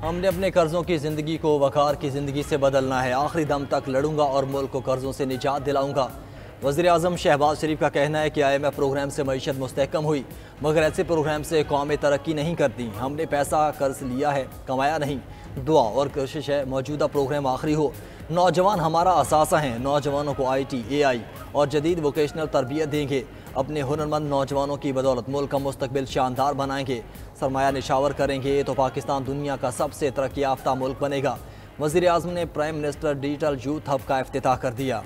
हमने अपने कर्जों की ज़िंदगी को वकार की ज़िंदगी से बदलना है। आखिरी दम तक लड़ूंगा और मुल्क को कर्जों से निजात दिलाऊंगा। वज़ीर-ए-आज़म शहबाज शरीफ का कहना है कि IMF प्रोग्राम से मईशत मुस्तहकम हुई, मगर ऐसे प्रोग्राम से कौमें तरक्की नहीं करती। हमने पैसा कर्ज लिया है, कमाया नहीं। दुआ और कोशिश है मौजूदा प्रोग्राम आखिरी हो। नौजवान हमारा असासा हैं। नौजवानों को IT, AI और जदीद वोकेशनल तरबियत देंगे। अपने हुनरमंद नौजवानों की बदौलत मुल्क का मुस्तकबिल शानदार बनाएंगे। सरमाया निशावर करेंगे तो पाकिस्तान दुनिया का सबसे तरक्की याफ्ता मुल्क बनेगा। वज़ीर-ए-आज़म ने prime minister digital youth hub का इफ्तिताह कर दिया।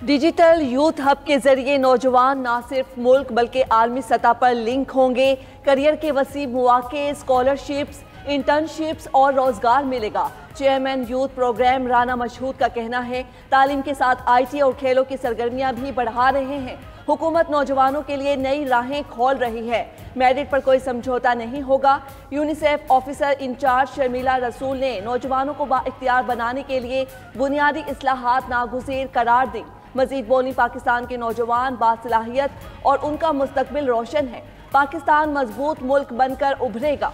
डिजिटल यूथ हब के जरिए नौजवान न सिर्फ मुल्क बल्कि आलमी सतह पर लिंक होंगे। करियर के वसी मौके, स्कॉलरशिप्स, इंटर्नशिप्स और रोजगार मिलेगा। Chairman youth programme Rana Mashhood का कहना है, तालीम के साथ IT और खेलों की सरगर्मियां भी बढ़ा रहे हैं। हुकूमत नौजवानों के लिए नई राहें खोल रही है। मेरिट पर कोई समझौता नहीं होगा। यूनिसेफ ऑफिसर इंचार्ज शर्मिला रसूल ने नौजवानों को बाइख्तियार बनाने के लिए बुनियादी इस्लाहात नागुज़ीर करार दी। मजीद बोली, पाकिस्तान के नौजवान बासलाहियत और उनका मुस्तकबिल रोशन है। पाकिस्तान मजबूत मुल्क बनकर उभरेगा।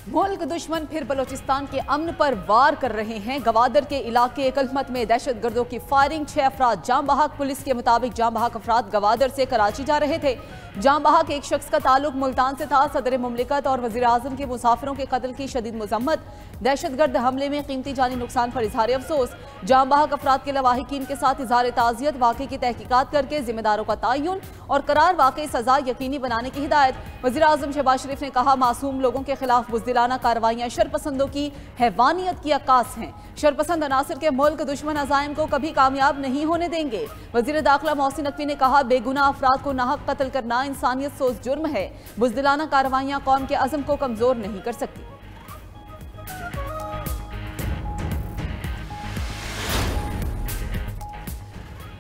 मुल्क दुश्मन फिर बलोचिस्तान के अमन पर वार कर रहे हैं। गवादर के इलाके कलमत में दहशत गर्दों की फायरिंग, 6 अफराद जाम बहक। पुलिस के मुताबिक जाम बहक अफराद गवादर से कराची जा रहे थे। जाम बहक एक शख्स का ताल्लुक मुल्तान से था। सदर मुमलिकत और वज़ीर-ए-आज़म के मुसाफिरों के कत्ल की शदीद मजम्मत। दहशतगर्द हमले में कीमती जानी नुकसान पर इजहार अफसोस। जाम बहक अफराद के लवाहिकीन के साथ इजहार ताज़ियत। वाक़े की तहकीकात करके जिम्मेदारों का तयन और करार वाकई सजा यकीनी बनाने की हिदायत। वज़ीर-ए-आज़म शहबाज शरीफ ने कहा, मासूम लोगों के खिलाफ बुज़दिलाना कार्रवाइयाँ शरपसंदों की हैवानियत की अक्कास हैं। शरपसंद अनासर के मुल्क दुश्मन अज़ाइम को कभी कामयाब नहीं होने देंगे। वज़ीर दाखिला मोहसिन नकवी ने कहा, बेगुनाह अफराद को नाहक कत्ल करना इंसानियत सोच जुर्म है। बुज़दिलाना कार्रवाइयाँ कौम के अज़म को कमजोर नहीं कर सकती।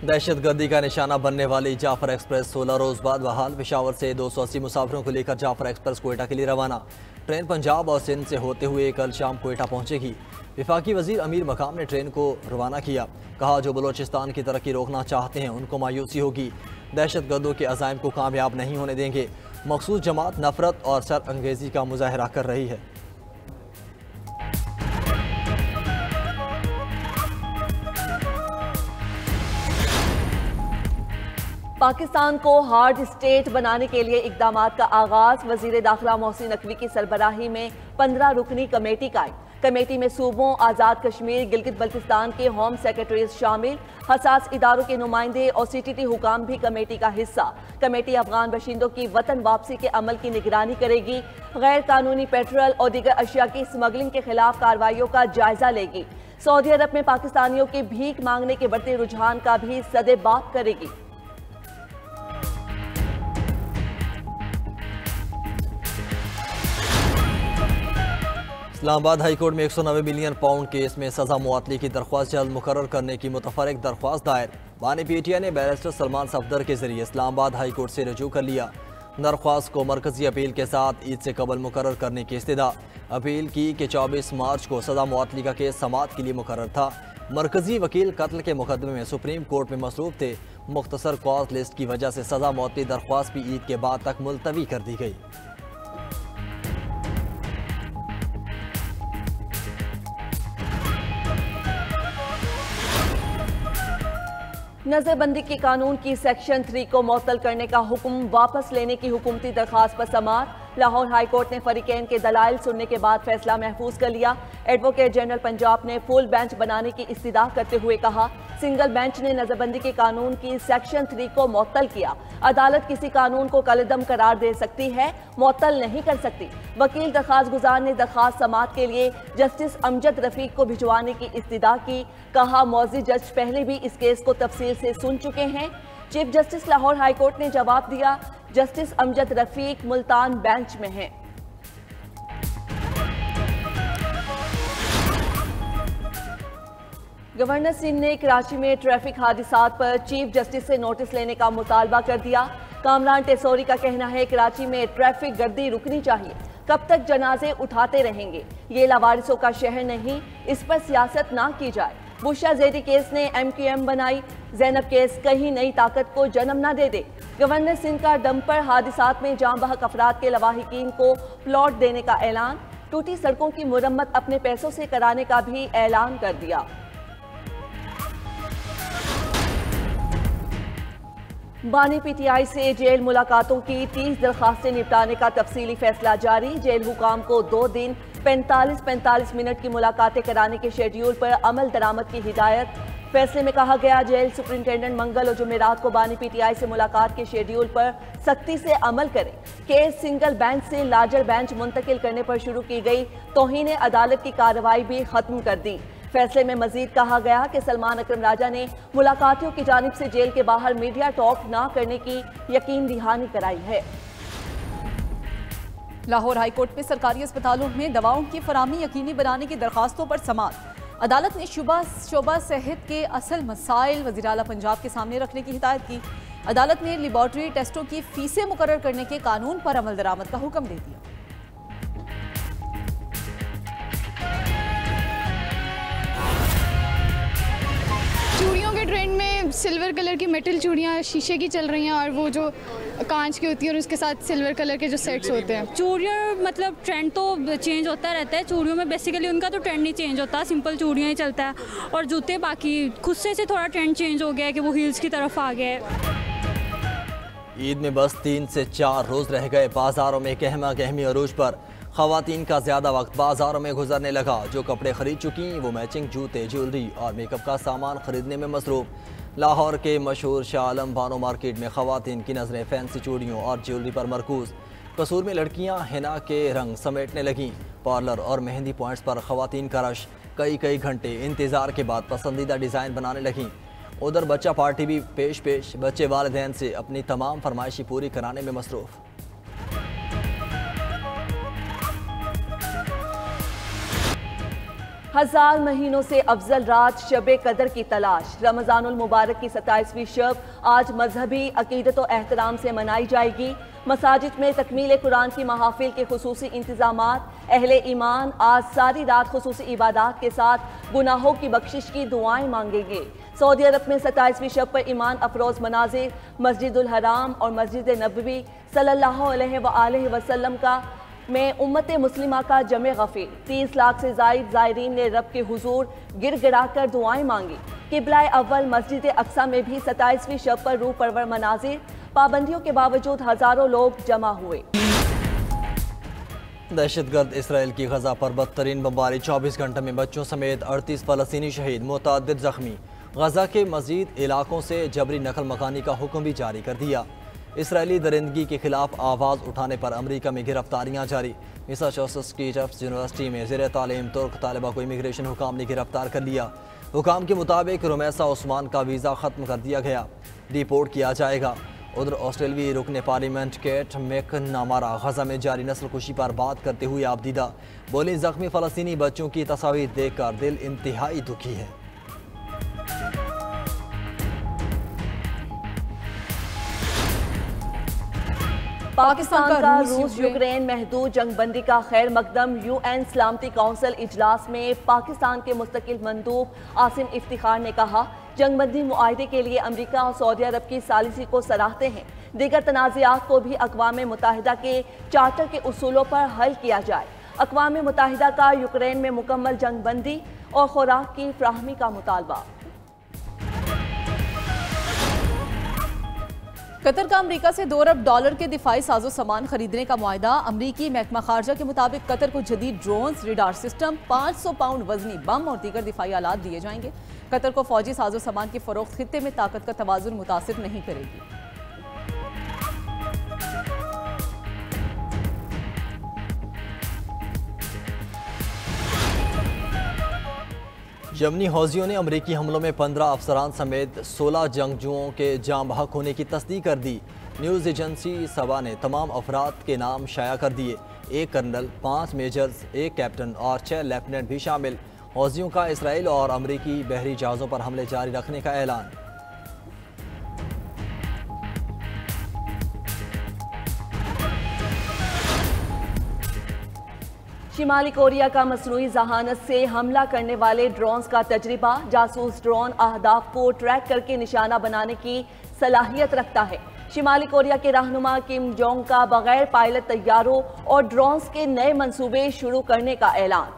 दहशत गर्दी का निशाना बनने वाली जाफर एक्सप्रेस 16 रोज बाद बहाल। पेशावर से 280 मुसाफिरों को लेकर जाफर एक्सप्रेस कोयटा के लिए रवाना। ट्रेन पंजाब और सिंध से होते हुए कल शाम कोयटा पहुंचेगी। वफाकी वजीर अमीर मकाम ने ट्रेन को रवाना किया। कहा, जो बलोचिस्तान की तरक्की रोकना चाहते हैं उनको मायूसी होगी। दहशत गर्दों के अज़ाइम को कामयाब नहीं होने देंगे। मखसूस जमात नफरत और सर अंगेजी का मुजाहरा कर रही है। पाकिस्तान को हार्ड स्टेट बनाने के लिए इकदामात का आगाज। वजीर दाखिला मोहसिन नकवी की सरबराही में 15 रुकनी कमेटी कायम। कमेटी में सूबों, आज़ाद कश्मीर, गिलगित बल्तिस्तान के होम सेक्रेटरीज शामिल। हसास इदारों के नुमाइंदे और CTT हुकाम भी कमेटी का हिस्सा। कमेटी अफगान बशिंदों की वतन वापसी के अमल की निगरानी करेगी। गैर कानूनी पेट्रोल और दीगर अशिया की स्मगलिंग के खिलाफ कार्रवाइयों का जायजा लेगी। सऊदी अरब में पाकिस्तानियों के भीख मांगने के बढ़ते रुझान का भी सदेबाप करेगी। इस्लामाबाद हाई कोर्ट में 190 मिलियन पाउंड केस में सजा मुअत्तली की दरख्वास्त जल्द मुकर्रर करने की मुतफर्रिक दरख्वास्त दायर। बानी PTI ने बैरिस्टर सलमान सफदर के जरिए इस्लामाबाद हाई कोर्ट से रजू कर लिया। दरख्वास्त को मरकजी अपील के साथ ईद से कबल मुकर्रर करने की इस्तदा। अपील की कि 24 मार्च को सजा मुअत्तली का केस समाअत के लिए मुकर्रर था। मरकजी वकील कत्ल के मुकदमे में सुप्रीम कोर्ट में मसरूफ थे। मुख्तसर कॉज लिस्ट की वजह से सजा मुअत्तली दरख्वास्त भी ईद के बाद तक मुलतवी कर दी गई। नजरबंदी के कानून की सेक्शन 3 को मुअत्तल करने का हुक्म वापस लेने की हुकूमती दरखास्त पर समाअत। लाहौर हाई कोर्ट ने फरीकैन के दलाइल सुनने के बाद फैसला महफूज कर लिया। एडवोकेट जनरल पंजाब ने फुल बेंच बनाने की इस्तदा करते हुए कहा, सिंगल बेंच ने नजरबंदी के कानून की सेक्शन 3 को मुअत्तल किया। अदालत किसी कानून को कलअदम करार दे सकती है, मुअत्तल नहीं कर सकती। वकील दरखास्त गुजार ने दरखास्त समाअत के लिए जस्टिस अमजद रफीक को भिजवाने की इस्तदा की। कहा, मौजी जज पहले भी इस केस को तफसील से सुन चुके हैं। Chief justice Lahore high court ने जवाब दिया, जस्टिस अमजद रफीक मुल्तान बेंच में हैं। गवर्नर सिंह ने कराची में ट्रैफिक हादसात पर चीफ जस्टिस से नोटिस लेने का मुतालबा कर दिया। कामरान टेसोरी का कहना है, कराची में ट्रैफिक गर्दी रुकनी चाहिए। कब तक जनाजे उठाते रहेंगे? ये लावारिसों का शहर नहीं, इस पर सियासत ना की जाए। बुशरा ज़ेदी केस ने MQM बनाई, ज़ैनब केस कहीं नई ताकत को जन्म न दे दे। गवर्नर सिंध का डंपर हादिसात में जाम बहक अफराद के लवाहिकीन को प्लॉट देने का ऐलान, टूटी सड़कों की मुरम्मत अपने पैसों से कराने का भी ऐलान कर दिया। बानी PTI से जेल मुलाकातों की 30 दरखास्तें निपटाने का तफसीली फैसला जारी। जेल हुकाम को 2 दिन 45-45 मिनट की मुलाकातें कराने के शेड्यूल पर अमल दरामद की हिदायत। फैसले में कहा गया, जेल सुपरिंटेंडेंट मंगल और जुमेरात को बानी PTI से मुलाकात के शेड्यूल पर सख्ती से अमल करें। केस सिंगल बेंच से लार्जर बेंच मुंतकिल करने पर शुरू की गई तौहीन अदालत की कार्रवाई भी खत्म कर दी। फैसले में मजीद कहा गया कि सलमान अकरम राजा ने मुलाकातियों की जानिब से जेल के बाहर मीडिया टॉक न करने की यकीन दहानी कराई है। लाहौर हाईकोर्ट में सरकारी अस्पतालों में दवाओं की फराहमी यकीनी बनाने की दरखास्तों पर समाअत। अदालत ने शोबा सेहत के असल मसाइल वज़ीर आला पंजाब के सामने रखने की हिदायत की। अदालत ने लेबॉर्ट्री टेस्टों की फीसें मुकर्रर करने के कानून पर अमल दरामद का हुक्म दे दिया। चूड़ियों के ट्रेंड में सिल्वर कलर की मेटल चूड़ियाँ शीशे की चल रही हैं और वो जो कांच की होती है और उसके साथ सिल्वर कलर के जो सेट्स होते हैं। चूड़ियाँ मतलब ट्रेंड तो चेंज होता रहता है, चूड़ियों में बेसिकली उनका तो ट्रेंड नहीं चेंज होता, सिंपल चूड़ियाँ ही चलता है। और जूते बाकी खुद से थोड़ा ट्रेंड चेंज हो गया है कि वो हील्स की तरफ आ गया है। ईद में बस 3 से 4 रोज़ रह गए। बाजारों में गहमा गहमी अरूज पर ख़वातीन का ज़्यादा वक्त बाजारों में गुजरने लगा। जो कपड़े खरीद चुकी वो मैचिंग जूते, ज्वेलरी और मेकअप का सामान खरीदने में मसरूफ़। लाहौर के मशहूर शाह आलम बानो मार्केट में ख़वातीन की नज़रें फैंसी चूड़ियों और ज्वेलरी पर मरकूज़। कसूर में लड़कियां हिना के रंग समेटने लगीं। पार्लर और मेहंदी पॉइंट्स पर ख़वातीन का रश। कई घंटे इंतज़ार के बाद पसंदीदा डिज़ाइन बनाने लगीं। उधर बच्चा पार्टी भी पेश बच्चे वालिदैन से अपनी तमाम फरमाइशी पूरी कराने में मसरूफ़। हजार महीनों से अफजल रात शबे कदर की तलाश। रमज़ानुल मुबारक की 27वीं शब आज मजहबी अकीदत और एहतराम से मनाई जाएगी। मसाजिद में तकमील कुरान की महाफिल के खुसूसी इंतजामात। अहले ईमान आज सारी रात खुसूसी इबादत के साथ गुनाहों की बख्शिश की दुआएं मांगेंगे। सऊदी अरब में 27वीं शब पर ईमान अफरोज मनाजिर मस्जिदुल हराम और मस्जिद नबवी सल्लल्लाहु अलैहि वसल्लम का में उम्मत मुस्लिमा का जमे गफीर। 30 लाख से जायद ज़ायरीन ने रब के हुजूर गिड़गिड़ा कर दुआएं मांगी। किबला अव्वल मस्जिद अक्सा में भी 27वीं शब पर रूह परवर मनाजिर। पाबंदियों के बावजूद हजारों लोग जमा हुए। दहशतगर्द इसराइल की गजा पर बदतरीन बमबारी। 24 घंटे में बच्चों समेत 38 फ़लस्तीनी शहीद, मुतअद्दिद ज़ख्मी। गजा के मजीद इलाकों से जबरी नकल मकानी का हुक्म भी जारी कर दिया। इसराइली दरिंदगी के खिलाफ आवाज़ उठाने पर अमरीका में गिरफ्तारियाँ जारी। मैसाचुसेट्स की टफ्ट्स यूनिवर्सिटी में ज़ेर तालीम तुर्क तालिबा को इमिग्रेशन हुकाम ने गिरफ्तार कर लिया। हुकाम के मुताबिक रुमैसा उस्मान का वीज़ा ख़त्म कर दिया गया, डिपोर्ट किया जाएगा। उधर ऑस्ट्रेलवी रुकने पार्लियामेंट केट मैकनामारा गजा में जारी नस्ल कुशी पर बात करते हुए आपदीदा बोली, ज़ख्मी फ़लस्तीनी बच्चों की तस्वीर देखकर दिल इंतहाई दुखी है। पाकिस्तान का रूस यूक्रेन महदूद जंगबंदी का खैर मकदम। UN सलामती काउंसिल इजलास में पाकिस्तान के मुस्तकिल मंदूब आसिम इफ्तिखार ने कहा, जंगबंदी मुआहदे के लिए अमरीका और सऊदी अरब की सालिसी को सराहते हैं। दीगर तनाज़ात को भी अक़वाम मुत्तहिदा के चार्टर के उसूलों पर हल किया जाए। अक़वाम मुत्तहिदा का यूक्रेन में मुकम्मल जंगबंदी और खुराक की फ्राहमी का मुतालबा। कतर का अमरीका से $2 अरब के दिफाई साजो सामान खरीदने का मुआहदा। अमरीकी महकमा खारजा के मुताबिक कतर को जदीद ड्रोन्स, रिडार सिस्टम, 500 पाउंड वजनी बम और दीगर दिफाई आलात दिए जाएंगे। कतर को फौजी साजो सामान की फरोख्त खित्ते में ताकत का तवाज़ुन मुतासिर नहीं करेगी। यमनी हौजियों ने अमरीकी हमलों में 15 अफसरान समेत 16 जंगजुओं के जाम बहक होने की तस्दीक कर दी। न्यूज़ एजेंसी सबा ने तमाम अफराद के नाम शाया कर दिए। 1 कर्नल, 5 मेजर्स, 1 कैप्टन और 6 लेफ्टिनेंट भी शामिल। हौजियों का इसराइल और अमरीकी बहरी जहाज़ों पर हमले जारी रखने का ऐलान। शिमाली कोरिया का मसनूई जहानत से हमला करने वाले ड्रोन्स का तजर्बा। जासूस ड्रोन अहदाफ को ट्रैक करके निशाना बनाने की सलाहियत रखता है। शिमाली कोरिया के रहनुमा किम जोंग का बगैर पायलट तैयारों और ड्रोन्स के नए मंसूबे शुरू करने का ऐलान।